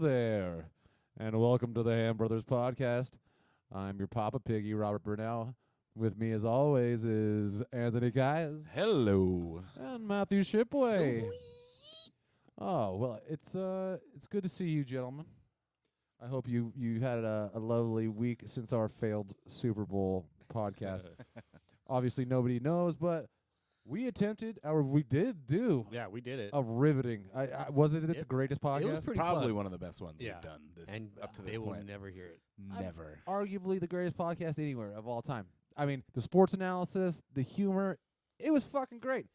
there, and welcome to the Ham Brothers Podcast. I'm your Papa Piggy, Robert Burnell. With me, as always, is Anthony Kayes Hello. and Matthew Shipway. Oh well, it's good to see you, gentlemen. I hope you had a lovely week since our failed Super Bowl podcast. Obviously, nobody knows, but we did do Yeah, we did it. a riveting. Wasn't it the greatest podcast? It was pretty Probably fun. one of the best ones Yeah. we've done this And up to they this will point. never hear it. Never. Arguably the greatest podcast anywhere of all time. I mean, the sports analysis, the humor, it was fucking great.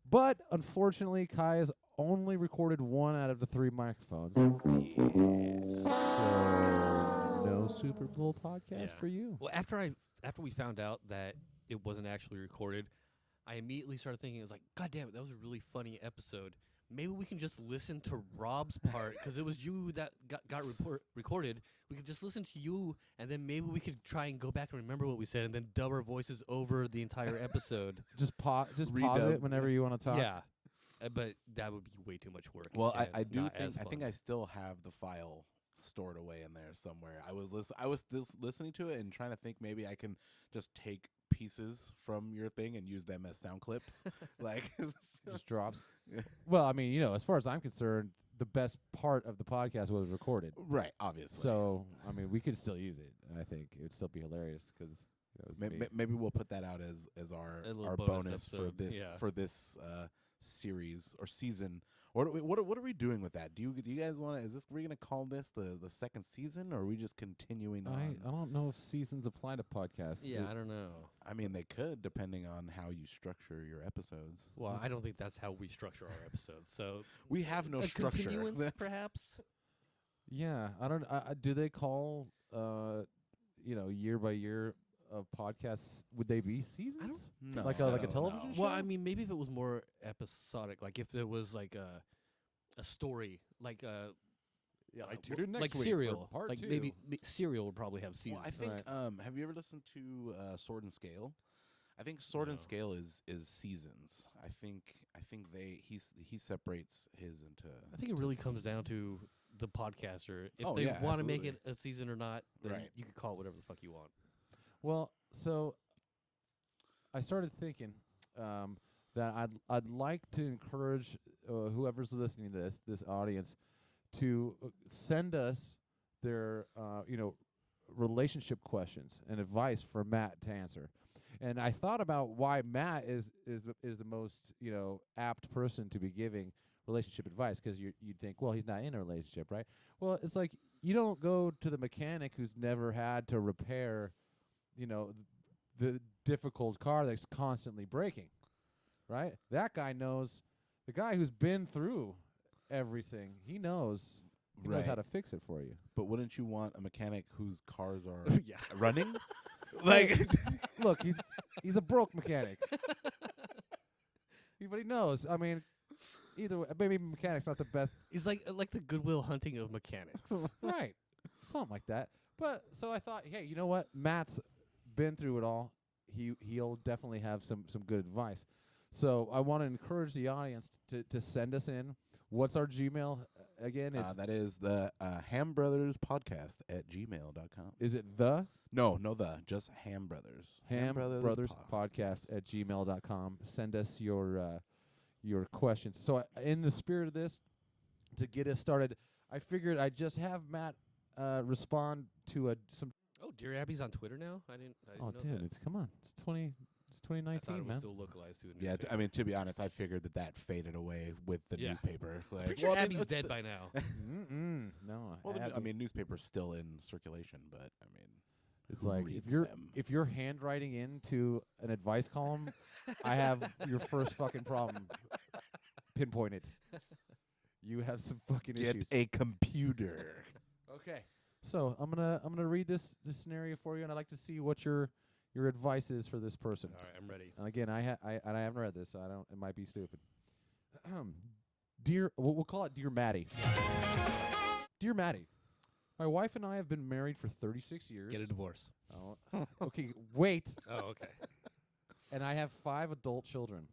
But unfortunately, Kai has only recorded 1 out of the 3 microphones. So no Super Bowl podcast Yeah. for you. Well, after we found out that it wasn't actually recorded, I immediately started thinking, it was like, God damn it, that was a really funny episode. Maybe we can just listen to Rob's part because it was you that got recorded. We could just listen to you, and then maybe we could try and go back and remember what we said, and then dub our voices over the entire episode. Just pause Redub. it whenever you want to talk. Yeah, but that would be way too much work. Well, and I do not think as I think fun. I still have the file stored away in there somewhere. I was listening to it and trying to think maybe I can just take pieces from your thing and use them as sound clips. Like Just drops. Yeah. Well, I mean, as far as I'm concerned, the best part of the podcast was recorded. right, obviously. So, I mean, we could still use it. I think it would still be hilarious because Maybe we'll put that out as our A little our bonus bonus episode, for this series or season. What are we doing with that? Do you guys want to? Is we gonna call this the second season, or are we just continuing I on? don't know if seasons apply to podcasts. Yeah, I don't know. I mean, they could depending on how you structure your episodes. Well, I don't think that's how we structure our episodes. So We have no a structure. continuance, That's- perhaps. Yeah, I don't. Do they call year by year of podcasts? Would they be seasons? No, Like a no, television no. show? Well, I mean, maybe if it was more episodic, like if there was like a story, like Yeah, like tune in next like week for Serial, part like 2. maybe Serial would probably have seasons. Well, I think. Right. Have you ever listened to Sword and Scale? I think Sword and No. Scale is seasons. I think he separates his into. I think it really comes down to the podcaster. If Oh, they yeah, want to make absolutely. it a season or not, then Right. you can call it whatever the fuck you want. Well, so I started thinking that I'd like to encourage whoever's listening to this audience to send us their relationship questions and advice for Matt to answer. And I thought about why Matt is the most apt person to be giving relationship advice, because you'd think, well, he's not in a relationship, right? Well, it's like you don't go to the mechanic who's never had to repair the difficult car that's constantly breaking, right? That guy knows. The guy who's been through everything, he knows Right. how to fix it for you. But wouldn't you want a mechanic whose cars are Yeah. running? Like, look, he's a broke mechanic. But he knows. I mean, either way, maybe mechanic's not the best, It's like the Goodwill Hunting of mechanics. right? Something like that. But so I thought, hey, you know what? Matt's been through it all. He'll definitely have some good advice. So I want to encourage the audience to send us in. What's our Gmail again? It's That is the Ham Brothers Podcast at gmail.com. is it the No, just Ham Brothers. Ham Brothers Podcast at gmail.com. Send us your questions. So in the spirit of this, to get us started, I figured I'd just have Matt respond to some. Oh, Dear Abby's on Twitter now. I didn't Oh, know dude, that. come on, it's 2019, I thought it was man. still localized to a Yeah, newspaper. I mean, to be honest, I figured that faded away with the Yeah. newspaper. Like, Pretty sure well, I mean, Abby's it's dead the- by now. No, Well, I Abby. mean, newspaper's still in circulation, but I mean, It's who like reads them? if you're handwriting into an advice column, I have your first fucking problem pinpointed. You have some fucking Get issues. a computer. Okay. So I'm gonna read this scenario for you, and I'd like to see what your advice is for this person. All right, I'm ready. And again, I haven't read this, so I don't. It might be stupid. Dear, we'll call it Dear Maddie. Dear Maddie, my wife and I have been married for 36 years. Get a divorce. Oh, okay, wait. Oh, okay. And I have 5 adult children.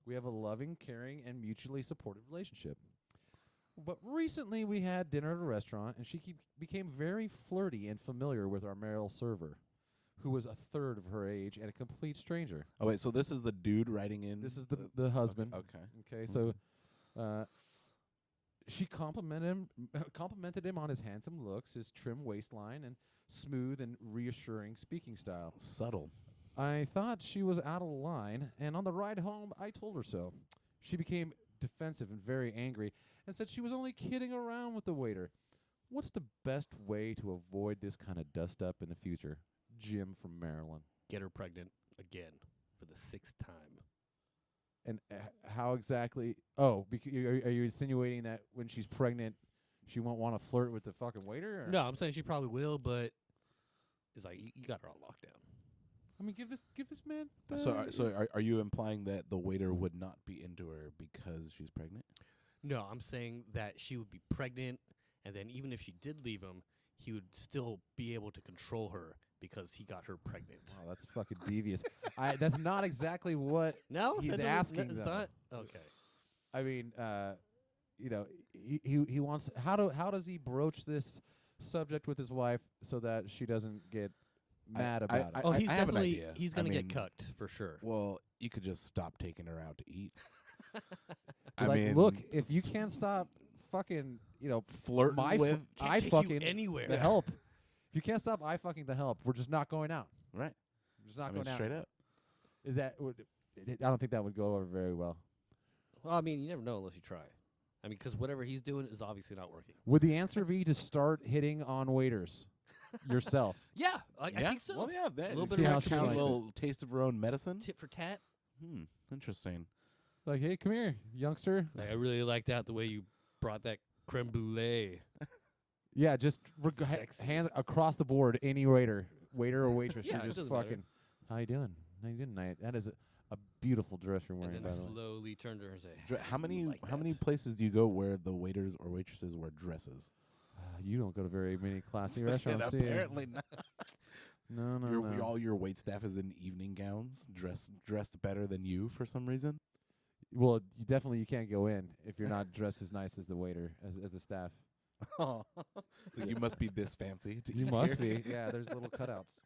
We have a loving, caring, and mutually supportive relationship. But recently we had dinner at a restaurant, and she became very flirty and familiar with our male server, who was a third of her age and a complete stranger. Oh wait, so this is the dude writing in. This is the husband. Okay. Okay, so she complimented him on his handsome looks, his trim waistline, and smooth and reassuring speaking style. Subtle. I thought she was out of line, and on the ride home, I told her so. She became defensive and very angry and said she was only kidding around with the waiter. What's the best way to avoid this kind of dust-up in the future? Jim from Maryland. Get her pregnant again for the 6th time. And how exactly? Oh, are you insinuating that when she's pregnant, she won't want to flirt with the fucking waiter? Or? No, I'm saying she probably will, but it's like you got her on lockdown. I mean, give this man. So are you implying that the waiter would not be into her because she's pregnant? No, I'm saying that she would be pregnant, and then even if she did leave him, he would still be able to control her because he got her pregnant. Wow, that's fucking devious. That's not exactly what No, he's that doesn't- asking. It's though. not okay. I mean, he wants. How does he broach this subject with his wife so that she doesn't get mad about it? Oh, he's I have an definitely idea. he's I gonna mean, get cucked for sure. Well, you could just stop taking her out to eat. Like, look, if you can't stop fucking, flirting my with Can't I take fucking you anywhere. the help. If you can't stop I fucking the help, we're just not going out. right. We're just not I mean, going out. straight up. Is that? I don't think that would go over very well. Well, I mean, you never know unless you try. I mean, because whatever he's doing is obviously not working. Would the answer be to start hitting on waiters yourself? Yeah, I think so. Well, yeah, that little is bit See of how a she kind of likes a it. little taste of her own medicine. tit for tat. Interesting. Like, hey, come here, youngster. Like, I really like that the way you brought that creme brulee. Yeah, just Sexy. hand across the board, any waiter or waitress, Yeah, you it just doesn't matter. fucking. How you doing? How you doing tonight? That is a beautiful dress you're And wearing, then by the way. slowly turned to her and say, How many like how many that. places do you go where the waiters or waitresses wear dresses? You don't go to very many classy restaurants, do you? Apparently not. No. All your wait staff is in evening gowns, dressed better than you for some reason. Well, you can't go in if you're not dressed as nice as the waiter, as the staff. So you must be this fancy. To You eat must here. be. Yeah, there's little cutouts.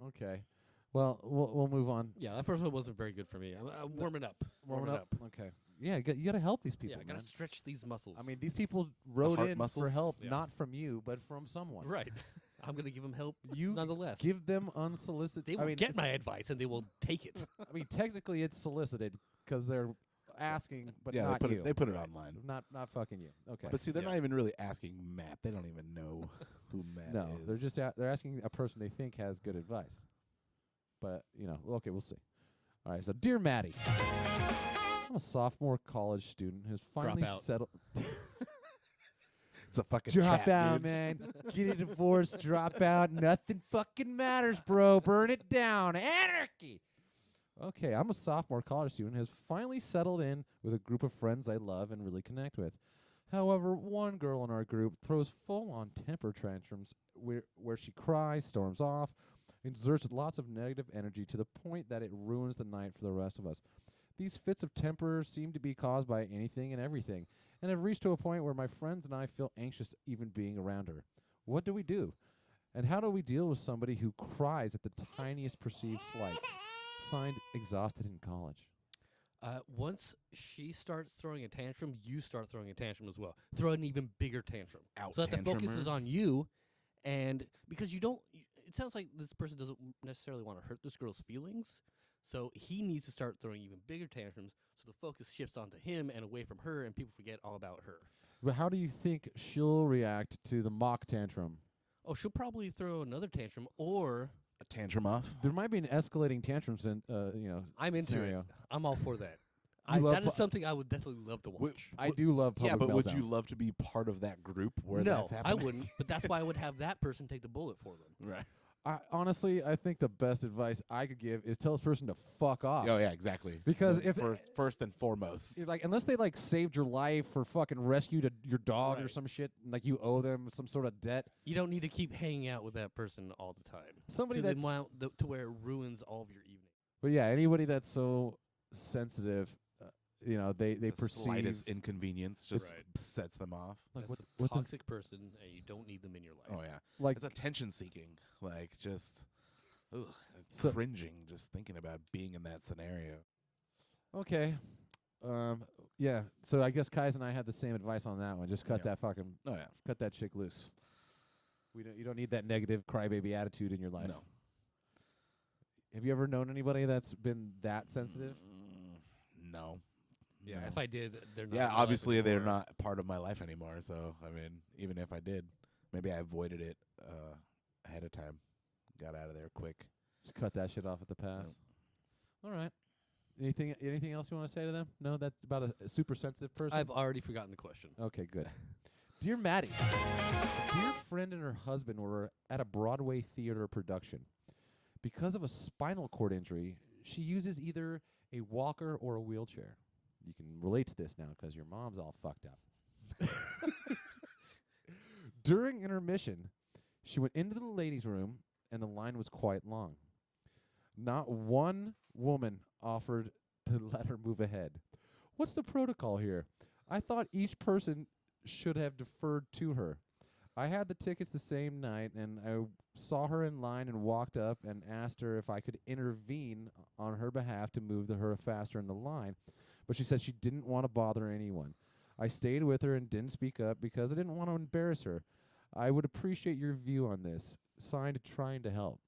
Okay. Well, we'll move on. yeah, that first one wasn't very good for me. I'm warming up. Warming up. Okay. Yeah, you got to help these people. Yeah, I gotta man. stretch these muscles. I mean, these people wrote heart in for muscles? help, Yeah. not from you, but from someone. right. I'm gonna give them help You nonetheless. give them unsolicited. they will I mean, get it's- my advice and they will take it. I mean, technically, it's solicited because they're asking, but Yeah, not you. they put it online. Not fucking you. Okay. But see, they're Yeah. not even really asking Matt. They don't even know who Matt no, is. they're just they're asking a person they think has good advice. But okay, we'll see. All right, so dear Maddie, I'm a sophomore college student who's finally out. settled. It's a fucking Drop trap, out, dude. man. Get a divorce. Drop out. Nothing fucking matters, bro. Burn it down. Anarchy. Okay, I'm a sophomore college student who has finally settled in with a group of friends I love and really connect with. However, one girl in our group throws full-on temper tantrums where she cries, storms off, and exerts lots of negative energy to the point that it ruins the night for the rest of us. These fits of temper seem to be caused by anything and everything, and have reached to a point where my friends and I feel anxious even being around her. What do we do? And how do we deal with somebody who cries at the tiniest perceived slight? Signed, Exhausted in College. Once she starts throwing a tantrum, you start throwing a tantrum as well. Throw an even bigger tantrum. Out So that the focus tantrumer. is on you, and because you don't, it sounds like this person doesn't necessarily want to hurt this girl's feelings, so he needs to start throwing even bigger tantrums, so the focus shifts onto him and away from her, and people forget all about her. But how do you think she'll react to the mock tantrum? Oh, she'll probably throw another tantrum, or A tantrum off. There might be an escalating tantrums in, I'm into scenario. it. I'm all for that. You love That is pu- something I would definitely love to watch. I do love public Yeah, but would meltdowns. you love to be part of that group where No, that's I happening? wouldn't. But that's why I would have that person take the bullet for them. Right. Honestly, I think the best advice I could give is tell this person to fuck off. Oh yeah, exactly. Because The if first and foremost. like, unless they like saved your life or fucking rescued your dog or Right. some shit, and, like you owe them some sort of debt. You don't need to keep hanging out with that person all the time. Somebody to the that's amount to where it ruins all of your evening. But yeah, anybody that's so sensitive they The perceive slightest inconvenience just Right. sets them off. like That's what a toxic person, and you don't need them in your life. Oh yeah, like it's attention seeking. Like just So- cringing just thinking about being in that scenario. okay. Yeah. So I guess Kais and I had the same advice on that one. Just cut Yeah. that Oh yeah, cut that chick loose. You don't need that negative crybaby attitude in your life. no. Have you ever known anybody that's been that sensitive? No. Yeah, No. if I did, they're not. Yeah, in my life obviously they're anymore. not part of my life anymore. So I mean, even if I did, maybe I avoided it ahead of time, got out of there quick. Just cut that shit off at the pass. All right. Anything else you want to say to them? No, that's about a super sensitive person. I've already forgotten the question. Okay, good. Dear Maddie, a dear friend and her husband were at a Broadway theater production. Because of a spinal cord injury, she uses either a walker or a wheelchair. You can relate to this now 'cause your mom's all fucked up. During intermission, she went into the ladies' room and the line was quite long. Not one woman offered to let her move ahead. What's the protocol here? I thought each person should have deferred to her. I had the tickets the same night, and I saw her in line and walked up and asked her if I could intervene on her behalf to move her faster in the line, but she said she didn't want to bother anyone. I stayed with her and didn't speak up because I didn't want to embarrass her. I would appreciate your view on this. Signed, trying to help.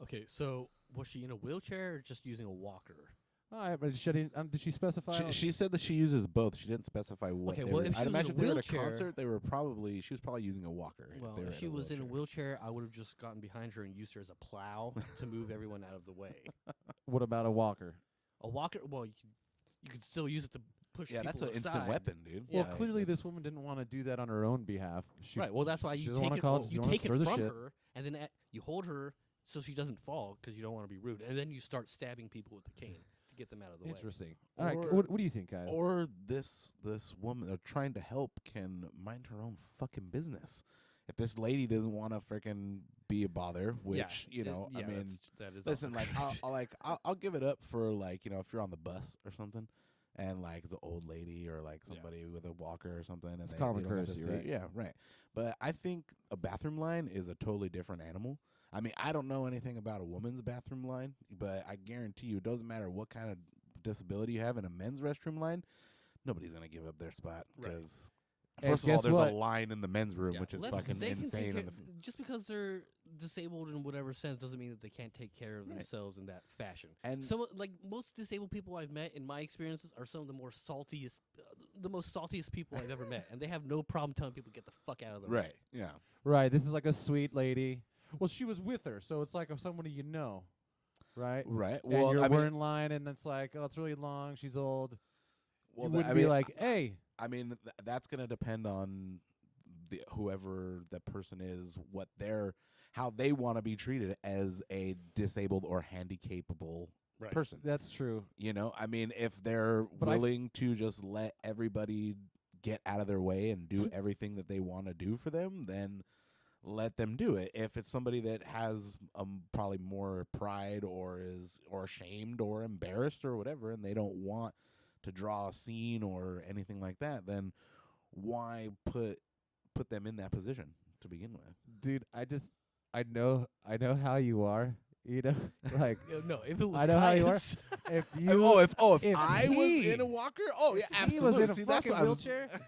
Okay, so was she in a wheelchair or just using a walker? But did she specify? She said that she uses both. She didn't specify what. Okay, they well, were. if she I'd was in a imagine if they were at a wheelchair- concert, she was probably using a walker. Well, they were if in she was in a wheelchair. wheelchair, I would have just gotten behind her and used her as a plow to move everyone out of the way. What about a walker? A walker, well, you could still use it to push Yeah, people that's an instant aside. weapon, dude. Well, Yeah, clearly that's- this woman didn't want to do that on her own behalf. She, Right. Well, that's why she you doesn't take wanna it. call it- she You doesn't take wanna it stir the from shit. her, and then you hold her so she doesn't fall because you don't want to be rude, and then you start stabbing people with the cane to get them out of the way. Interesting. All right. Or- What do you think, guys? Or this woman they're trying to help can mind her own fucking business. If this lady doesn't want to freaking be a bother, which I mean, that is listen, also like correct. I'll give it up for like if you're on the bus or something, and like it's an old lady or like Yeah. somebody with a walker or something, and It's they common don't have to courtesy, say- right? Yeah, right. But I think a bathroom line is a totally different animal. I mean, I don't know anything about a woman's bathroom line, but I guarantee you, it doesn't matter what kind of disability you have in a men's restroom line, nobody's gonna give up their spot Right. because. And First of all, guess there's what? a line in the men's room, Yeah, which is let's- fucking they can take insane. care- just because they're disabled in whatever sense doesn't mean that they can't take care of Right. themselves in that fashion. And Some like most disabled people I've met in my experiences are some of the most saltiest people I've ever met, and they have no problem telling people to get the fuck out of their right, way. yeah. Right. This is like a sweet lady. Well, she was with her, so it's like somebody you know, right? Right. And Well, you're I we're mean, in line, and it's like, oh, it's really long. She's old. well, You the- wouldn't I be mean, like, hey. I mean, that's gonna depend on whoever that person is, how they want to be treated as a disabled or handicapable Right. person. That's true. You know, I mean, if they're But I f- willing to just let everybody get out of their way and do everything that they want to do for them, then let them do it. If it's somebody that has probably more pride or is ashamed or embarrassed or whatever, and they don't want to draw a scene or anything like that, then why put them in that position to begin with? Dude, I know how you are. You know, like No, if it was I know how you are. Kai's- if you if if I was he- in a walker, oh yeah, if he absolutely. was in a See, that's fucking what I was- wheelchair,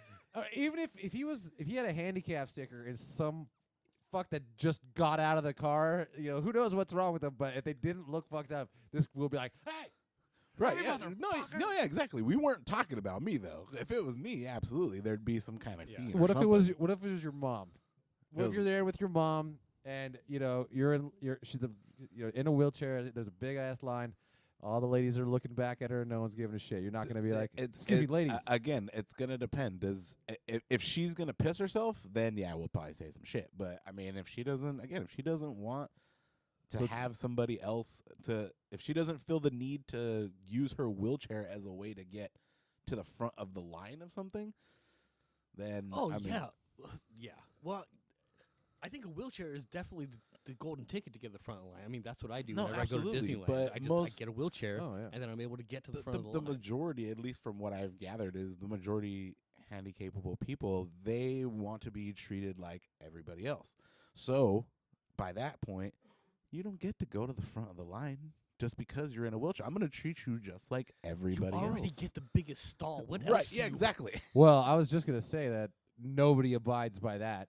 even if he had a handicap sticker and some fuck that just got out of the car, who knows what's wrong with them? But if they didn't look fucked up, this will be like, hey, Right, Hey, yeah. motherfucker. No, yeah, exactly. We weren't talking about me though. If it was me, absolutely, there'd be some kind of Yeah. scene. What or if it was? something. What if it was your mom? What if Feels- you're there with your mom and she's in a wheelchair? There's a big ass line. All the ladies are looking back at her. And no one's giving a shit. You're not going to be like, excuse me, ladies. Again, it's gonna depend. If she's gonna piss herself, then yeah, we'll probably say some shit. But I mean, if she doesn't want to So it's- have somebody else if she doesn't feel the need to use her wheelchair as a way to get to the front of the line of something, then Oh I mean, yeah, yeah. Well, I think a wheelchair is definitely the golden ticket to get to the front of the line. I mean, that's what I do No, whenever I go to absolutely, Disneyland. but I most- get a wheelchair, Oh yeah. and then I'm able to get to the front of the the line. majority, at least from what I've gathered, is the majority handicapable people, they want to be treated like everybody else. So by that point, you don't get to go to the front of the line just because you're in a wheelchair. I'm going to treat you just like You everybody already else. get the biggest stall. What right? else? do Yeah, you- exactly. Well, I was just gonna say that nobody abides by that.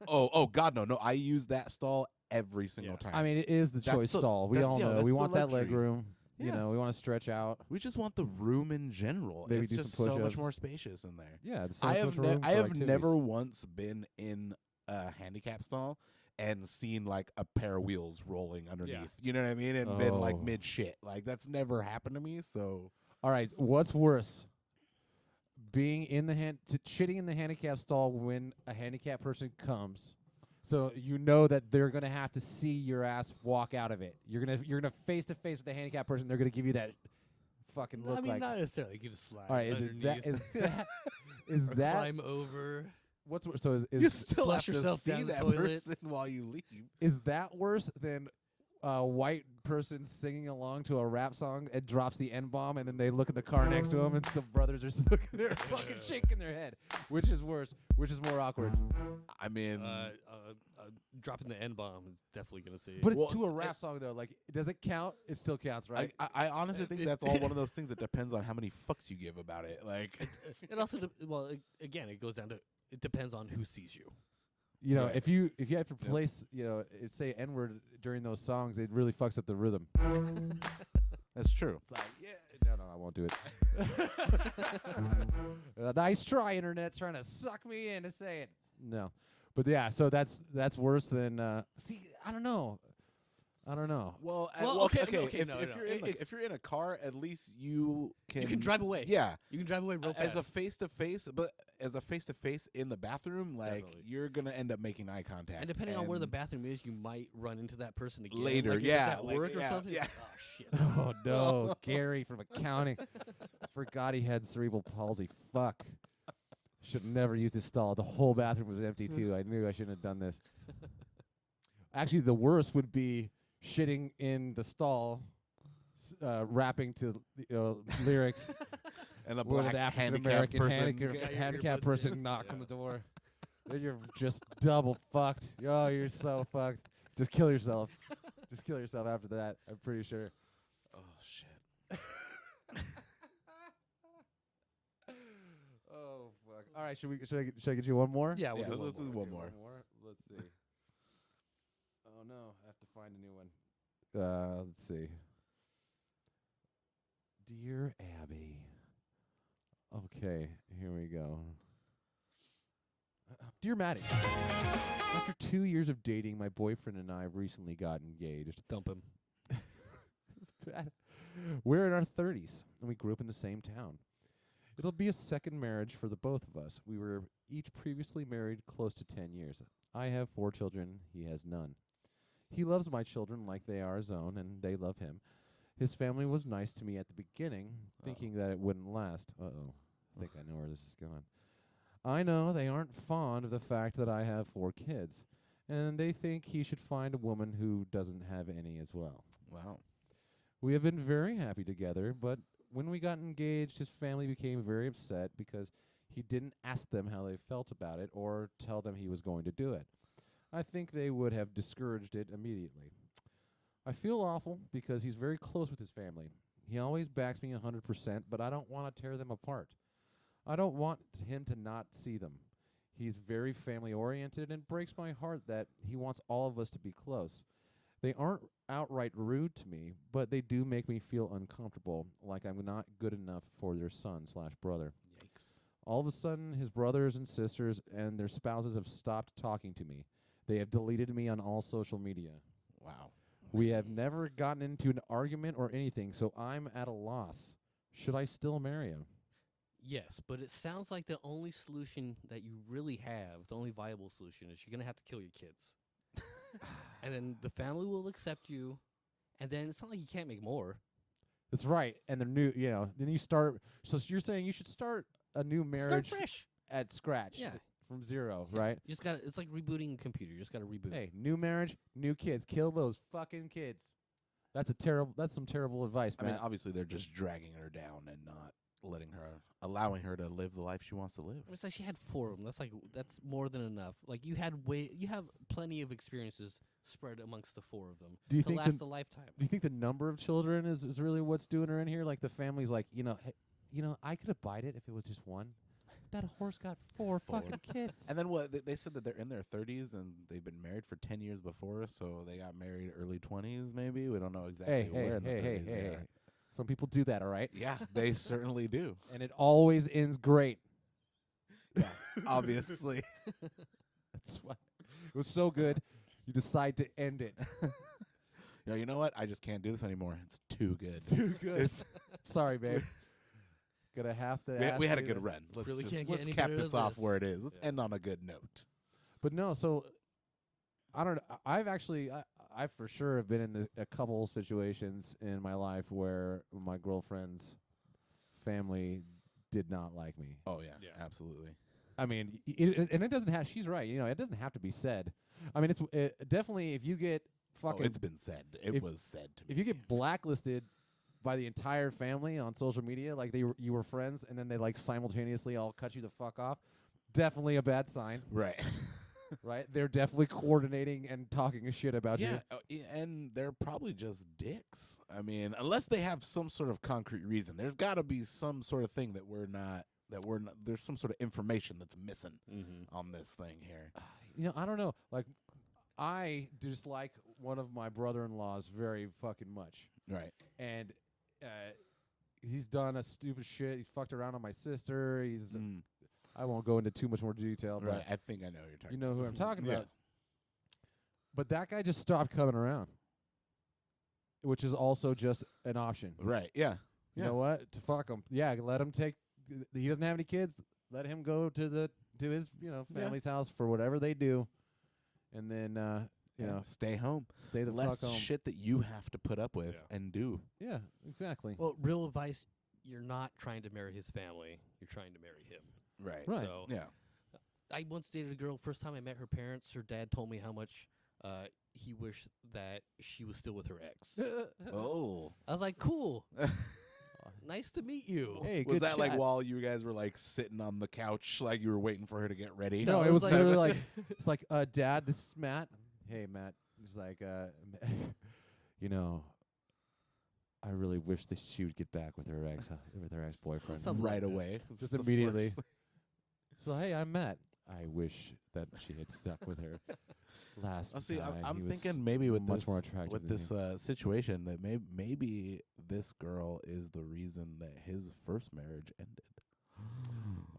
oh God, no. I use that stall every single Yeah. time. I mean, it is the That's choice the- stall. We that's- all yeah, know. that's We the want that leg luxury. room. You Yeah. know, we want to stretch out. we just want the room in general. Maybe It's do some just so much push-ups. more spacious in there. Yeah, there's so I much have room I for have activities. never once been in a handicap stall and seen like a pair of wheels rolling underneath. You know what I mean? And been like Oh. mid shit. Like that's never happened to me. So All right, what's worse? Being in the shitting in the handicap stall when a handicapped person comes. So you know that they're gonna have to see your ass walk out of it. You're gonna face to face with the handicapped person. They're gonna give you that fucking look I mean, like. not necessarily. You can just slide All right, underneath. is or that climb over. what's worse? So you is still flush have to yourself see down the that toilet. person while you leave. is that worse than a white person singing along to a rap song and drops the N-bomb and then they look at the car next to them and some brothers are just looking there fucking shaking their head? Which is worse? Which is more awkward? I mean, Dropping the N-bomb is definitely going to see. But it's Well, to a rap song though. Like, does it count? It still counts, right? I honestly think that's all one of those things that depends on how many fucks you give about it. Like, it also, again, it goes down to, it depends on who sees you. you know, right. if you have to place, you know, say N-word during those songs, it really fucks up the rhythm. that's true. It's like, yeah, no, I won't do it. Nice try, internet, trying to suck me in to say it. No, but yeah, so that's worse than. See, I don't know. Well, okay, okay. okay, If, no, if no, you're in if you're in a car, at least you can drive away. Yeah, You can drive away real fast. as a face to face, but as a face to face in the bathroom, like Definitely. you're gonna end up making eye contact. and depending on where the and bathroom is, you might run into that person again. Later, like if yeah, it's at like, work or yeah, something. yeah. Oh, shit. Oh no, Gary from accounting. Forgot he had cerebral palsy. Fuck. Should never used his stall. The whole bathroom was empty too. I knew I shouldn't have done this. Actually, the worst would be shitting in the stall, rapping to lyrics. and a When black an African handicapped American person. handicapped earbuds person in. knocks Yeah. on the door. Then you're just double fucked. Oh, you're so fucked. Just kill yourself. Just kill yourself after that. I'm pretty sure. Oh shit! Oh fuck! All right, should I get you one more? Yeah, we'll Yeah, do let's do one Okay, more. Let's see. Oh no, I have to find a new one. Let's see. Dear Abby. Okay, here we go. Dear Maddie, after 2 years of dating, my boyfriend and I recently got engaged. Dump him. We're in our 30s, and we grew up in the same town. It'll be a second marriage for the both of us. We were each previously married close to 10 years. I have 4 children. He has none. He loves my children like they are his own, and they love him. His family was nice to me at the beginning, thinking that it wouldn't last. Uh-oh. I think I know where this is going. I know they aren't fond of the fact that I have 4 kids, and they think he should find a woman who doesn't have any as well. Wow. We have been very happy together, but when we got engaged, his family became very upset because he didn't ask them how they felt about it or tell them he was going to do it. I think they would have discouraged it immediately. I feel awful because he's very close with his family. He always backs me 100%, but I don't want to tear them apart. I don't want him to not see them. He's very family-oriented and breaks my heart that he wants all of us to be close. They aren't outright rude to me, but they do make me feel uncomfortable, like I'm not good enough for their son/brother. Yikes. All of a sudden, his brothers and sisters and their spouses have stopped talking to me. They have deleted me on all social media. Wow. We have never gotten into an argument or anything, so I'm at a loss. Should I still marry him? Yes, but it sounds like the only solution that you really have, the only viable solution, is you're going to have to kill your kids. And then the family will accept you, and then it's not like you can't make more. That's right. And the new, then you start. So you're saying you should start a new marriage Start fresh. at scratch. Yeah. from zero, Yeah. right? You just got. It's like rebooting a computer. You just got to reboot. Hey, new marriage, new kids. Kill those fucking kids. That's some terrible advice, I man. mean, obviously they're just dragging her down and not allowing her to live the life she wants to live. It's like she had 4 of them. That's more than enough. Like you have plenty of experiences spread amongst the 4 of them Do you to think last a lifetime. Do you think the number of children is really what's doing her in here? Like the family's like, hey, I could abide it if it was just one. That horse got 4 fucking kids. And then they said that they're in their 30s and they've been married for 10 years before, so they got married early 20s maybe. We don't know exactly where in the 30s they are. Some people do that, all right? Yeah, they certainly do. And it always ends great. Yeah, obviously. That's why it was so good. You decide to end it. You know what? I just can't do this anymore. It's too good. Too good. It's Sorry, babe. Gonna have to. we had a ask good you to- run. Let's Really just can't get let's any cap better this than off this. where it is. Let's Yeah. end on a good note. But no, so I don't know. I've actually, I for sure have been in a couple situations in my life where my girlfriend's family did not like me. Oh yeah, Yeah. absolutely. I mean, and it doesn't have. She's right. It doesn't have to be said. I mean, it's definitely if you get fucking It's been said. It was said to me. if you get blacklisted by the entire family on social media, like you were friends, and then they like simultaneously all cut you the fuck off, definitely a bad sign, right. right? They're definitely coordinating and talking a shit about you. Yeah, and they're probably just dicks. I mean, unless they have some sort of concrete reason, there's got to be some sort of thing that we're not. There's some sort of information that's missing Mm-hmm. on this thing here. I don't know. Like, I dislike one of my brother-in-laws very fucking much, Right. and he's done a stupid shit. He's fucked around on my sister. I won't go into too much more detail, Right. but I think I know who you're talking you know who I'm talking about. Yes. But that guy just stopped coming around, which is also just an option. Right. Yeah. You know what? To fuck him. Yeah, let him take. He doesn't have any kids. Let him go to his family's house for whatever they do, and then stay home. stay the Less fuck home. shit that you have to put up with Yeah. and do. Yeah, exactly. Well, real advice: you're not trying to marry his family. You're trying to marry him. Right. Right. So Yeah. I once dated a girl. First time I met her parents, her dad told me how much he wished that she was still with her ex. Oh. I was like, cool. Nice to meet you. Hey, Was good that like chat. while you guys were like sitting on the couch, like you were waiting for her to get ready? No, No, it was like- literally like it's like, Dad, this is Matt. Hey, Matt. He's like, I really wish that she would get back with her ex-boyfriend. Something right like that. away. It's Just the immediately. first- So hey, I'm Matt. I wish that she had stuck with her last Oh, see, guy. I'm He was thinking maybe with much this more attractive with than this situation that maybe this girl is the reason that his first marriage ended.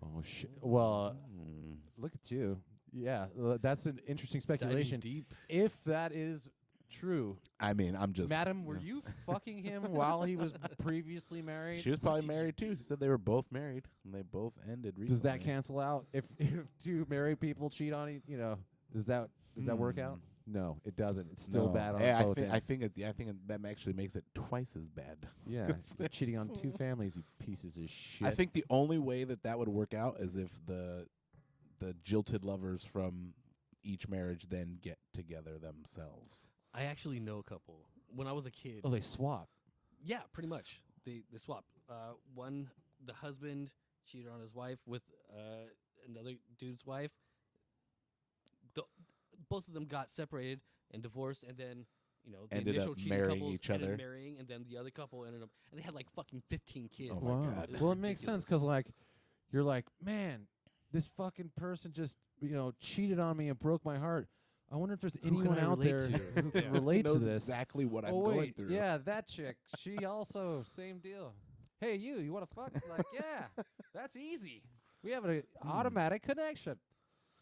Oh shit. Well, Mm. look at you. Yeah, that's an interesting Diving speculation. deep. If that is true, I mean, I'm just. Madam, were you fucking him while he was previously married? She was probably married too. She said they were both married and they both ended recently. Does that cancel out if two married people cheat on does that work out? No, it doesn't. It's still No. bad on Yeah, both ends. I think that actually makes it twice as bad. Yeah, you're cheating on two families, you pieces of shit. I think the only way that would work out is if the jilted lovers from each marriage then get together themselves. I actually know a couple. When I was a kid, they swap. yeah, pretty much. They swapped. The husband cheated on his wife with another dude's wife. Both of them got separated and divorced, and then the Ended initial up cheating marrying couples each ended other. marrying, and then the other couple ended up, and they had like fucking 15 kids. Oh my Wow. God. Well, it makes sense 'cause you're like, man, this fucking person just cheated on me and broke my heart. I wonder if there's Who can anyone I out relate there to? who can Yeah. relate to knows this. exactly what I'm Oh going wait, through. yeah, that chick. She also same deal. Hey, you want to fuck? Like, yeah, that's easy. We have an automatic connection.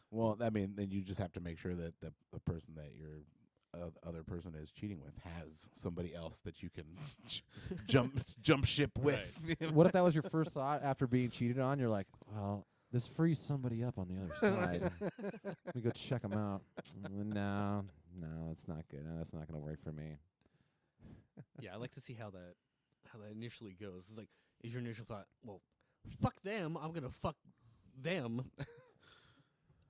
Well, I mean, then you just have to make sure that the person that your other person is cheating with has somebody else that you can jump ship with. you know? What if that was your first thought after being cheated on? You're like, well, this frees somebody up on the other side. Let me go check them out. No, it's not good. No, that's not going to work for me. Yeah, I like to see how that initially goes. It's like, is your initial thought, well, fuck them, I'm gonna fuck them,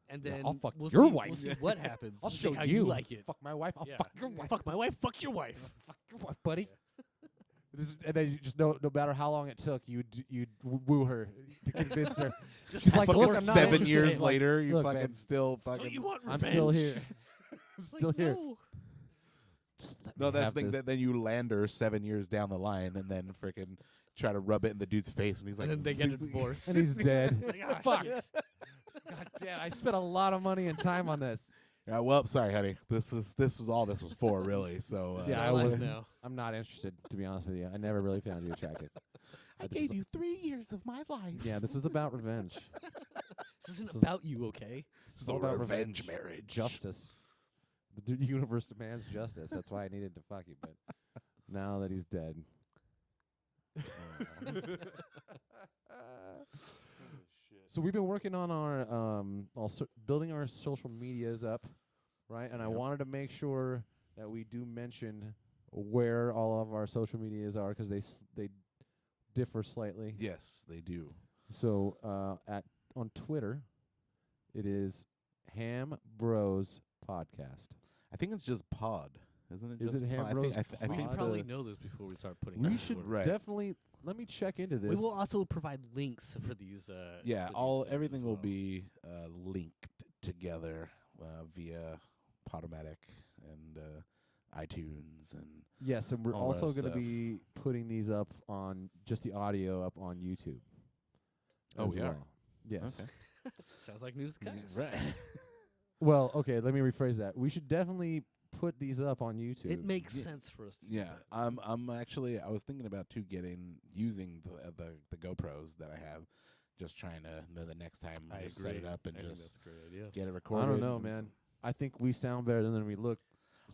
and Yeah, then I'll fuck we'll your see, wife. We'll see what happens. I'll We'll see show how you. like it. Fuck my wife. I'll Yeah. fuck your wife. Fuck my wife. Fuck your wife. Fuck your wife, buddy. And then you just no matter how long it took, you'd woo her to convince her. She's like, Fucking look, I'm not 7 interested. years Like, later, you look, fucking man, still Don't fucking. you want I'm revenge? still here. I'm It's still like, here. no. Just let No, me that's have the thing. this. Then you land her 7 years down the line, and then freaking try to rub it in the dude's face, and he's like, And then they get a divorce. And he's dead. Like, ah, Fuck. shit. God damn! I spent a lot of money and time on this. Yeah, well, sorry, honey. This was all this was for, really. So Yeah, Our I life would- now. I'm not interested, to be honest with you. I never really found you attractive. I this gave is- you 3 years of my life. Yeah, this was about revenge, This isn't This is- about you, okay? This is all a about revenge revenge. marriage. justice. The universe demands justice. That's why I needed to fuck you. But now that he's dead, so we've been working on our also building our social medias up, right? And I Yep. wanted to make sure that we do mention where all of our social medias are because they differ slightly. Yes, they do. So on Twitter, it is Ham Bros Podcast. I think it's just pod, isn't it? Is just it Ham pod? Bros I we think should Pod? probably know this before we start putting. We it should forward. Right. definitely let me check into this. We will also provide links for these. yeah, for these all things everything as will well. be linked together via Podomatic and iTunes and Yes, and we're all that also going to stuff. be putting these up on just the audio up on YouTube. Oh, as we are? well. Yes. okay, Sounds like news, guys. right. Well, okay, let me rephrase that. We should definitely put these up on YouTube. It makes Yeah. sense for us. To do Yeah, that. I'm actually I was thinking about using the GoPros that I have, just trying to know the next time I just agree. set it up and I think just that's a great idea. get it recorded. I don't know, and man. I think we sound better than we look.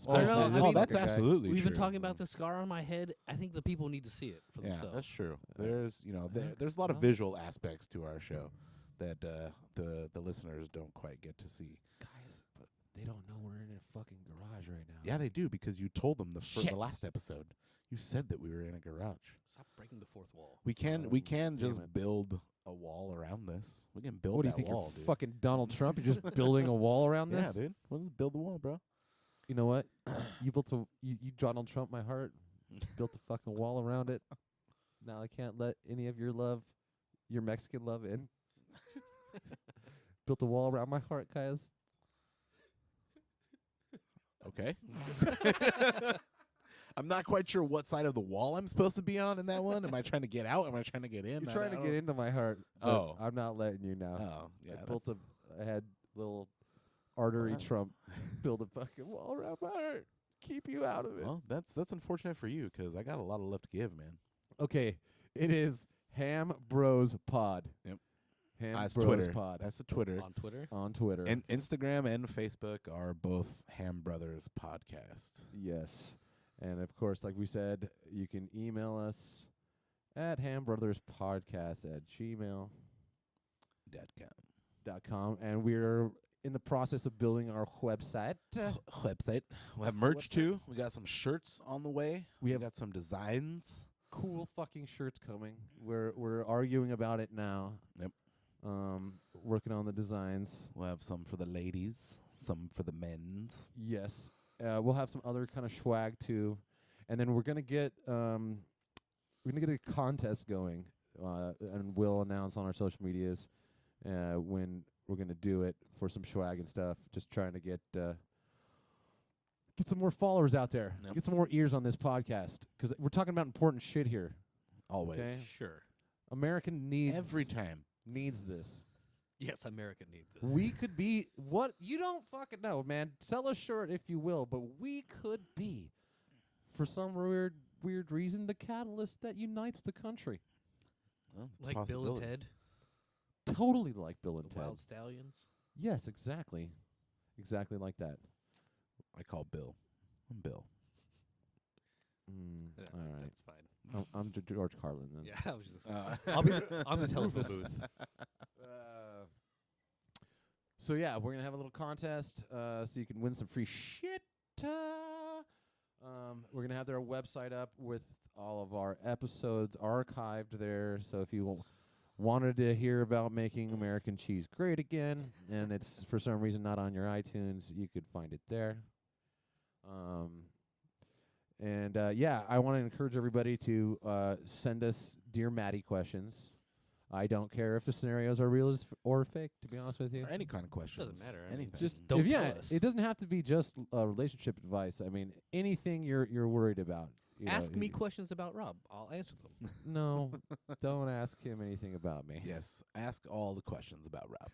Oh, I don't know, especially I this mean- that's fucking guy. absolutely We've true. been talking about the scar on my head. I think the people need to see it for Yeah, themselves. that's true. Uh, There's there's a lot of well. visual aspects to our show that the listeners don't quite get to see. Guys, but they don't know we're in a fucking garage right now. Yeah, they do because you told them the Shit. last episode. You said that we were in a garage. Stop breaking the fourth wall. We can Damn just it. build a wall around this. We can build What do you that think? wall, You're dude. fucking Donald Trump? You're just building a wall around Yeah, this? dude. We'll just build the wall, bro. You know what? You built you Donald Trump my heart. Built a fucking wall around it. Now I can't let any of your Mexican love in. Built a wall around my heart, guys. Okay. I'm not quite sure what side of the wall I'm supposed to be on in that one. Am I trying to get out? Am I trying to get in? You're I trying to don't- get into my heart. But Oh. I'm not letting you now. Oh, yeah. I built I had little artery Wow. Trump build a fucking wall around my heart. Keep you out of it. Well, that's unfortunate for you because I got a lot of love to give, man. Okay, it is Ham Bros Pod. Yep. Ham That's Bros Twitter. Pod That's the Twitter. On Twitter. on Twitter. And Instagram and Facebook are both Ham Brothers Podcast. Yes. And of course, like we said, you can email us at hambbrotherspodcast@gmail.com. .com. And we're in the process of building our website. Website. We'll have merch Website. too. We got some shirts on the way. We have got some designs. cool fucking shirts coming. We're arguing about it now. Yep. Working on the designs. We'll have some for the ladies, some for the men's. Yes. We'll have some other kind of swag too. And then we're gonna get a contest going, and we'll announce on our social medias when we're gonna do it for some swag and stuff. Just trying to get some more followers out there. Yep. Get some more ears on this podcast because we're talking about important shit here. Always. Okay. Sure. American needs Every time. needs this. Yes, America needs this. We could be what you don't fucking know, man. Sell a shirt if you will, but we could be, for some weird reason, the catalyst that unites the country. Well, it's a Like Bill and possibility. Ted, Totally like Bill and the Ted. Wild Stallions. Yes, exactly. Exactly like that. I call Bill. I'm Bill. Yeah, all right. That's fine. I'm George Carlin then. Yeah, I was just. Uh, I'll be on the telephone Rufus. booth. So yeah, we're gonna have a little contest, so you can win some free shit. We're gonna have their website up with all of our episodes archived there. So if you wanted to hear about making American cheese great again, and it's for some reason not on your iTunes, you could find it there. Yeah, I want to encourage everybody to send us Dear Maddie questions. I don't care if the scenarios are real or fake, to be honest with you. Or any kind of questions. Doesn't matter. I mean, Anything. Just Don't yeah, tell us. it doesn't have to be just relationship advice. I mean, anything you're worried about. You know, Ask me questions about Rob. I'll answer them. No, don't ask him anything about me. Yes. Ask all the questions about Rob.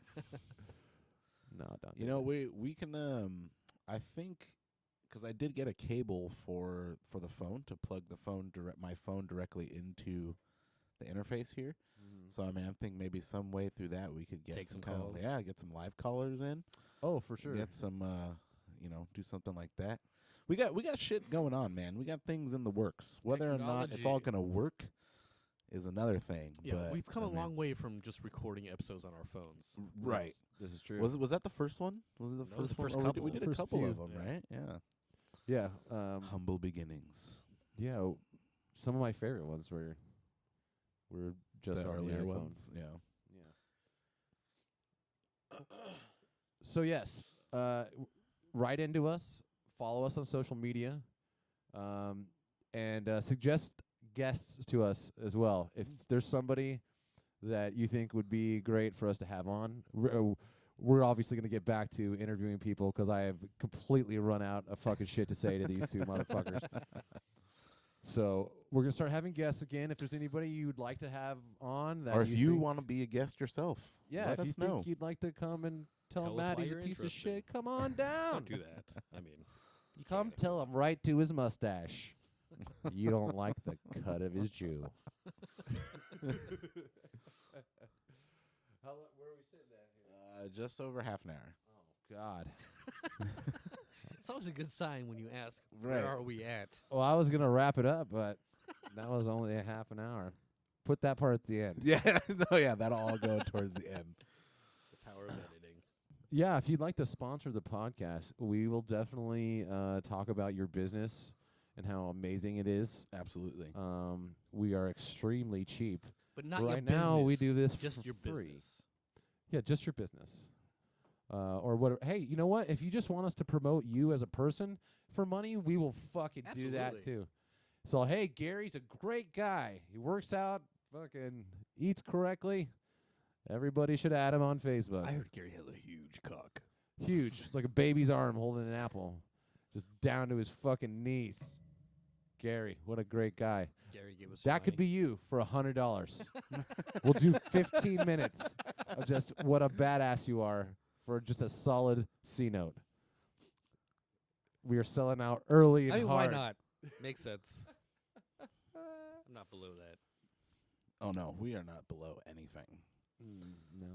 No, don't. You do know, that. we can. I think because I did get a cable for the phone to plug my phone directly into the interface here. So I mean, I think maybe some way through that we could get Take some some kind calls. of get some live callers in. Oh, for sure. Get some do something like that. We got shit going on, man. We got things in the works. Whether or not it's all Technology. gonna work is another thing. Yeah, but we've come I a mean, long way from just recording episodes on our phones. Right. This is true. Was that the first one? Was it the That was first the one? first Or couple. we did a First couple few. of them, Yeah. right? Yeah. Yeah. Humble beginnings. Yeah. Some of my favorite ones were just The on the earlier iPhone. ones. Yeah. Yeah. So yes, write into us, follow us on social media, and suggest guests to us as well. If there's somebody that you think would be great for us to have on, we're obviously going to get back to interviewing people 'cause I have completely run out of fucking shit to say to these two motherfuckers. So we're going to start having guests again. If there's anybody you'd like to have on, that Or if you think- want to be a guest yourself, yeah, let if you us know. think you'd like to come and tell Tell us Matt why he's a you're piece of interested. shit, come on down. Don't do that. I mean, you Come can't if tell you him right to his mustache. You don't like the cut of his Jew. Where are we sitting at here? Just over half an hour. Oh, God. It's always a good sign when you ask, Right. where are we at? Well, I was going to wrap it up, but that was only a half an hour. Put that part at the end. Yeah. No, yeah, that'll all go towards the end. The power of editing. Yeah, if you'd like to sponsor the podcast, we will definitely talk about your business and how amazing it is. Absolutely. We are extremely cheap. But not your Right business. now, we do this just for your free. business. Yeah, just your business. Or what? Hey, you know what? If you just want us to promote you as a person for money, we will fucking do that Absolutely. too. So, hey, Gary's a great guy. He works out, fucking eats correctly. Everybody should add him on Facebook. I heard Gary had a huge cock. Huge, like a baby's arm holding an apple, just down to his fucking knees. Gary, what a great guy. Gary gave us some That could money. be you for $100. We'll do 15 minutes of just what a badass you are for just a solid C note. We are selling out early and I mean, why hard. not? Makes sense. I'm not below that. Oh no, we are not below anything. No,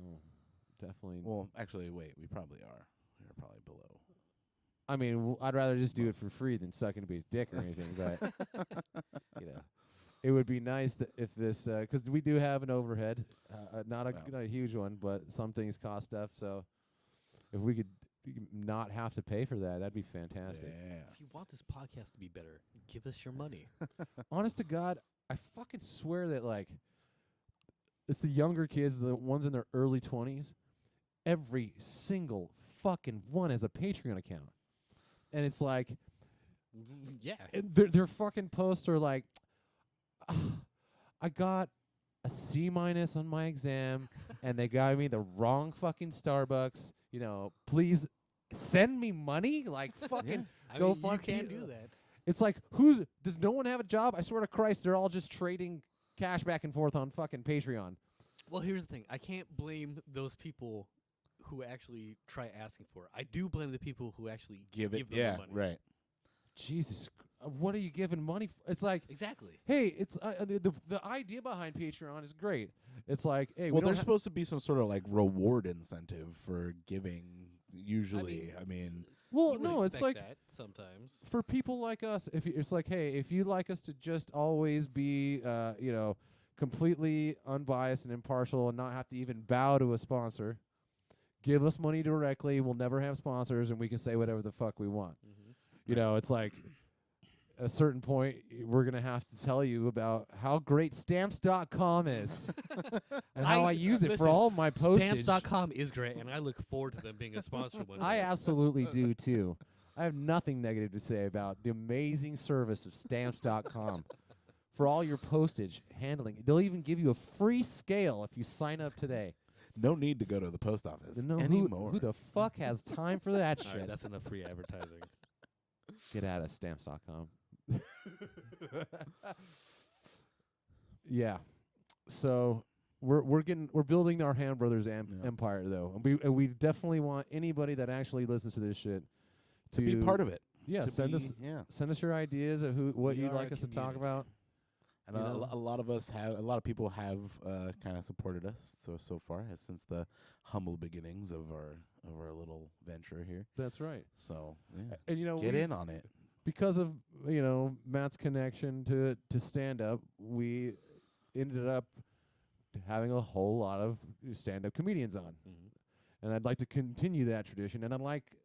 definitely. Well, actually, wait, we probably are. We are probably below. I mean, I'd rather just do it for Most. free than suck anybody's dick or anything. But you know, it would be nice if this, because we do have an overhead, not a Well. not a huge one, but some things cost stuff. So if we could not have to pay for that, that'd be fantastic. Yeah. If you want this podcast to be better, give us your money. Honest to God, I fucking swear that like it's the younger kids, the ones in their early 20s. Every single fucking one has a Patreon account, and it's like Yeah. their fucking posts are like, I got a C- on my exam, and they got me the wrong fucking Starbucks. You know, please send me money. Like fucking. I Go mean, you fuck can you. do that. It's like, does no one have a job? I swear to Christ, they're all just trading cash back and forth on fucking Patreon. Well, here's the thing. I can't blame those people who actually try asking for it. I do blame the people who actually Give it. them the Yeah. money. Right. Jesus, what are you giving money for? It's like, Exactly. hey, it's the idea behind Patreon is great. It's like, hey, Well, we there's don't supposed to be some sort of like reward incentive for giving. Usually, I mean, well, You would no, it's expect like that sometimes. for people like us. It's like, hey, if you'd like us to just always be, completely unbiased and impartial and not have to even bow to a sponsor, give us money directly. We'll never have sponsors, and we can say whatever the fuck we want. Mm-hmm. You know, it's like at a certain point, we're gonna have to tell you about how great Stamps.com is, and how I use it for listen, all my postage. Stamps.com is great, and I look forward to them being a sponsor one day. I absolutely do too. I have nothing negative to say about the amazing service of Stamps.com for all your postage handling. They'll even give you a free scale if you sign up today. No need to go to the post office No, anymore. who the fuck has time for that All right, shit? that's enough free advertising. Get out of Stamps.com. Yeah. So we're building our Hand Brothers Yeah. empire though, and we definitely want anybody that actually listens to this shit to be part of it. Yeah, to send us be- yeah. send us your ideas of what We you'd are like a us to talk community. about. And You a, know? a lot of us have, a lot of people have kind of supported us so far since the humble beginnings of our little venture here. That's right. So yeah, And get we- in on it. because of Matt's connection to stand up, we ended up having a whole lot of stand up comedians on. Mhm. And I'd like to continue that tradition, and I'd like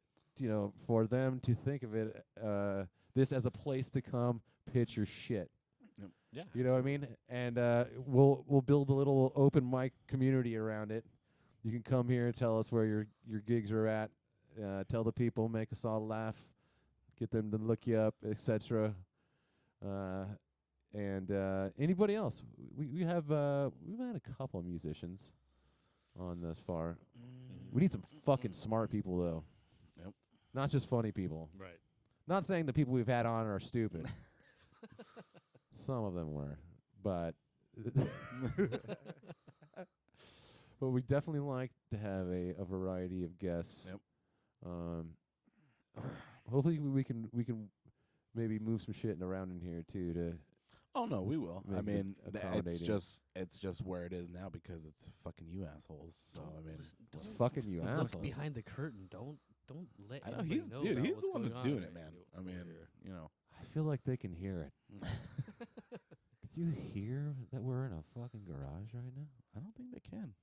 for them to think of it this as a place to come pitch your shit. Yeah. You know what I mean? And we'll build a little open mic community around it. You can come here and tell us where your gigs are at. Tell the people, make us all laugh, get them to look you up, etc. And anybody else? We've had a couple of musicians on thus far. We need some fucking smart people though. Yep. Not just funny people. Right. Not saying the people we've had on are stupid. Some of them were, but but we definitely like to have a variety of guests. Yep. Hopefully we can maybe move some shit around in here too to Oh no, we will. I Make it mean, accommodating. it's just where it is now because it's fucking you assholes. So I mean, it's Don't fucking you look assholes. behind the curtain. Don't let. I know anybody he's know dude. about He's what's the one going that's on doing it, right man. over I mean, here. you know. I feel like they can hear it. Could you hear that we're in a fucking garage right now? I don't think they can.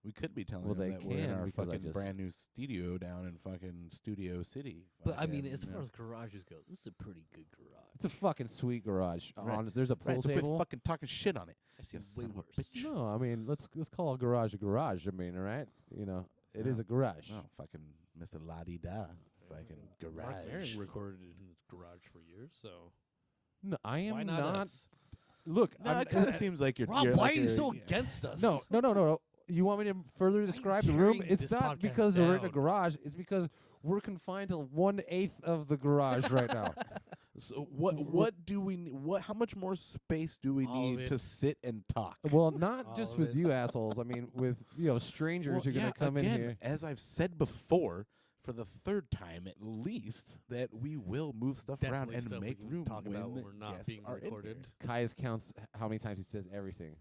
We could be telling Well, them they that we're in can our because I fucking just- brand new studio down in fucking Studio City. But I mean, Fucking, as you far know. as garages go, this is a pretty good garage. It's a fucking sweet garage. Right. Honest, there's a pool Right, so quit table. fucking talking shit on it. I've seen You way son of a worse. bitch. No, I mean let's call a garage. I mean, all right. It is Yeah. a garage. Oh, fucking Mr. La-di-da. Fucking Mark garage. Maron recorded it in his garage for years, so No, I am why not, us? Look, No, I'm, it kind of seems like you're. Rob, you're why like are you a- so against us? No. You want me to further describe the room? tearing It's this not podcast because we're in a down. garage. It's because we're confined to 1/8 of the garage right now. So what do we what how much more space do we All of need it. to sit and talk? Well, not All just of with it. you assholes. I mean, with strangers Well, who are gonna yeah, come again, in here. as I've said before, for the third time at least, that we will move stuff around Definitely and stuff we make can room talk about when when we're not guests being are in recorded. here. Kai's counts how many times he says everything.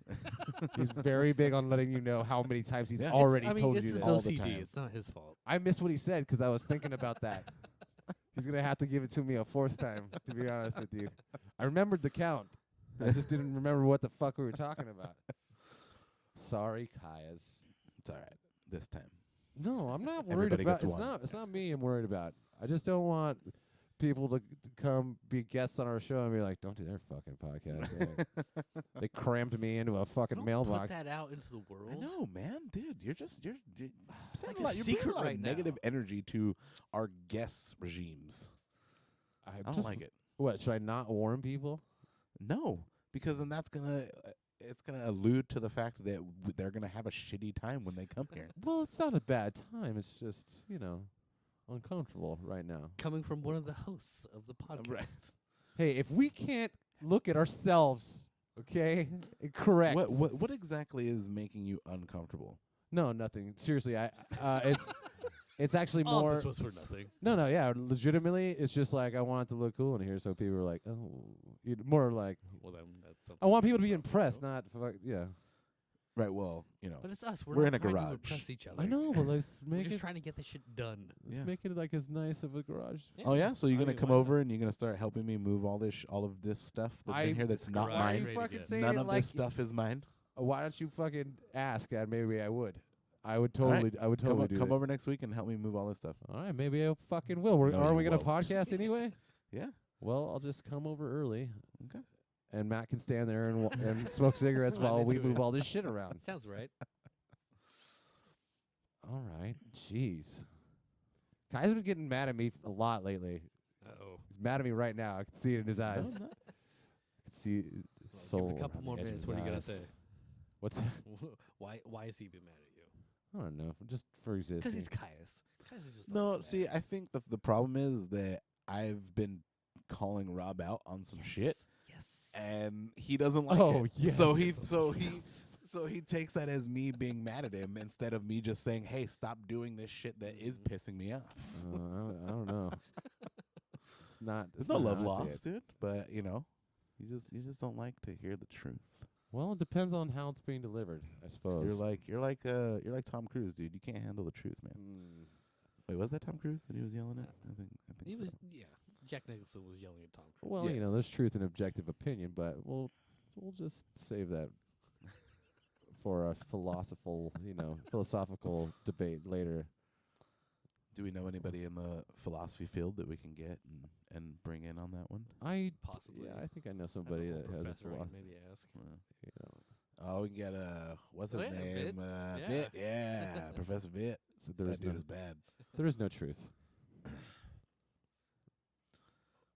He's very big on letting you know how many times he's Yeah. already I mean, told it's you his this. all the OCD. time. It's not his fault. I missed what he said because I was thinking about that. He's gonna have to give it to me a fourth time, to be honest with you. I remembered the count. I just didn't remember what the fuck we were talking about. Sorry, Kai's. It's all right this time. No, I'm not worried Everybody about. gets It's one. not me. I'm worried about. I just don't want people to come be guests on our show and be like, "Don't do their fucking podcast." They crammed me into a fucking Don't mailbox. put that out into the world. I know, man, dude. You're like sending a you're bringing secret a lot right of now. negative energy to our guests' regimes. I don't like it. What, should I not warn people? No, because then that's gonna it's gonna allude to the fact that they're gonna have a shitty time when they come here. Well, it's not a bad time. It's just uncomfortable right now. Coming from one of the hosts of the podcast. Right. Hey, if we can't look at ourselves, okay, correct. What exactly is making you uncomfortable? No, nothing. Seriously, it's actually All more. of this was for nothing. No, yeah, legitimately, it's just like I want it to look cool in here, so people are like, oh, more like Well, then that's something. I want people to be you impressed, know? not Right. Well, But it's us. We're We're in not a trying garage. to impress each other. I know, but let's We're make just it. trying to get this shit done. Yeah. Let's make it like as nice of a garage. Oh yeah, so you're I gonna mean, come why not? over and you're gonna start helping me move all of this stuff that's in here that's not garage Why are ready you mine. to fucking get. saying None it of like this stuff is mine. Why don't you fucking ask? And maybe I would. I would All right. totally. I would totally do Come that. over next week and help me move all this stuff. Are we gonna No, podcast you won't. anyway? Yeah. Well, I'll just come over early. Okay. And Matt can stand there and and smoke cigarettes I'm while we into move it. all this shit around. Sounds right. All right. Jeez. Kai's been getting mad at me a lot lately. Uh-oh. He's mad at me right now. I can see it in his eyes. No, no. I can see Well, soul. give it a couple on more the edge of minutes. his What are you gonna eyes. say? What's Why has he been mad at you? I don't know. Just for Because existing. he's Caius. Caius is just No, always see, mad. I think the problem is that I've been calling Rob out on some shit, Yes. and he doesn't like Oh, it. yes. So he takes that as me being mad at him instead of me just saying, "Hey, stop doing this shit that is pissing me off." I don't know. It's not. There's it's no not love how I see lost, it. dude. But you just don't like to hear the truth. Well, it depends on how it's being delivered, I suppose. You're like Tom Cruise, dude. You can't handle the truth, man. Mm. Wait, was that Tom Cruise that he was yelling at? I think He so. was, yeah. Jack Nicholson was yelling at Tom Cruise. Well, Yes. there's truth in objective opinion, but we'll just save that for a philosophical debate later. Do we know anybody in the philosophy field that we can get and bring in on that one? Possibly. Yeah, I think I know Have a somebody whole that has a professor I can philosophy. maybe ask. You know, Oh, we can get what's his Oh, yeah, name? Vitt. Yeah. Vitt, yeah, Professor Vitt. so there is That dude no is bad. there is no truth.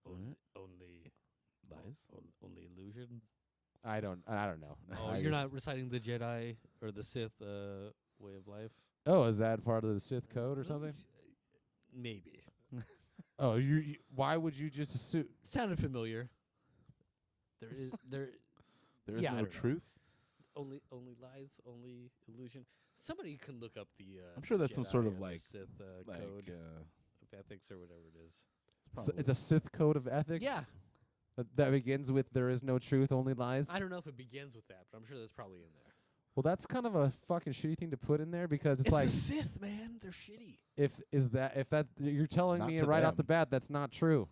Only Lies. only illusion. I don't know. Oh, I you're just- not reciting the Jedi or the Sith way of life? Oh, is that part of the Sith code or something? Maybe. Oh, you why would you just assume? Sounded familiar. There is There is Yeah, I no don't know. truth. only lies, only illusion. Somebody can look up the. I'm sure that's some Jedi sort of and the like Sith like code of ethics or whatever it is. It's a Sith code of ethics. Yeah, That begins with there is no truth, only lies. I don't know if it begins with that, but I'm sure that's probably in there. Well, that's kind of a fucking shitty thing to put in there because it's like the Sith, man. They're shitty. if that you're telling Not me to right off the them. bat that's not true.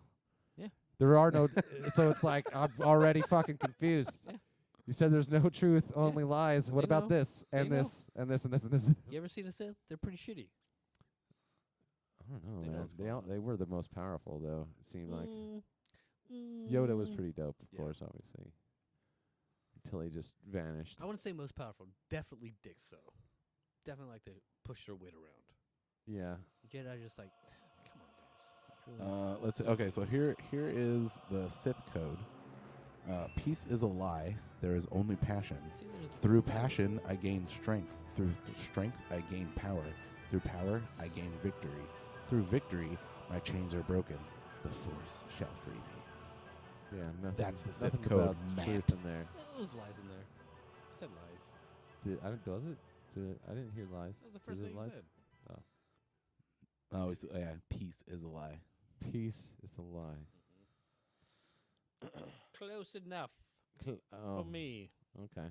Yeah. There are no so it's like I'm already fucking confused. Yeah. You said there's no truth, only lies. What They about know. this They and know. this and this and this and this? You ever seen a Sith? They're pretty shitty. I don't know, They know man. what's going on. They were the most powerful though. It seemed like Mm, Yoda was pretty dope, of Yeah. course, obviously. Until he just vanished. I wouldn't say most powerful. Definitely dicks though. Definitely like to push their weight around. Yeah. Jedi just like, come on, guys. Really? Let's see. Okay, so here is the Sith code. Peace is a lie. There is only passion. See, there's Through passion, I gain strength. Through strength, I gain power. Through power, I gain victory. Through victory, my chains are broken. The Force shall free me. Yeah, nothing. That's the Sith nothing code, about Matt. truth in there. There was lies in there. I said lies. Does it? I didn't hear lies. That was the first Is it thing you lies? said. Oh, yeah. Peace is a lie. Peace is a lie. Close enough Oh, for me. okay.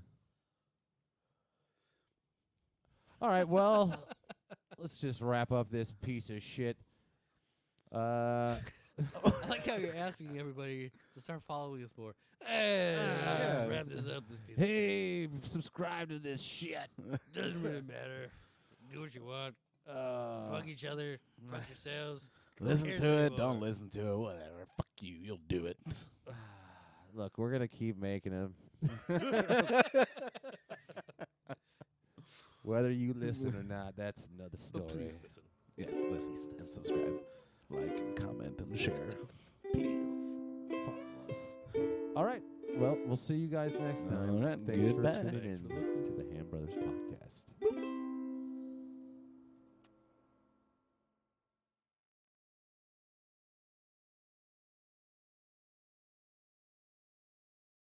All right. Well, let's just wrap up this piece of shit. I like how you're asking everybody to start following us more. Hey, Yeah. let's wrap this up. This piece of Hey, subscribe to this shit. doesn't really matter. Do what you want. Fuck each other. Fuck yourselves. Who Listen cares to who it. you Don't are? listen to it. Whatever. Fuck you. You'll do it. Look, we're gonna keep making them. Whether you listen or not, that's another But story. please listen. Yes, listen and subscribe. Like and comment and share. Please. Follow us. All right. Well, we'll see you guys next time. All right, Thanks goodbye. for tuning in Thanks for listening. to the Ham Brothers Podcast.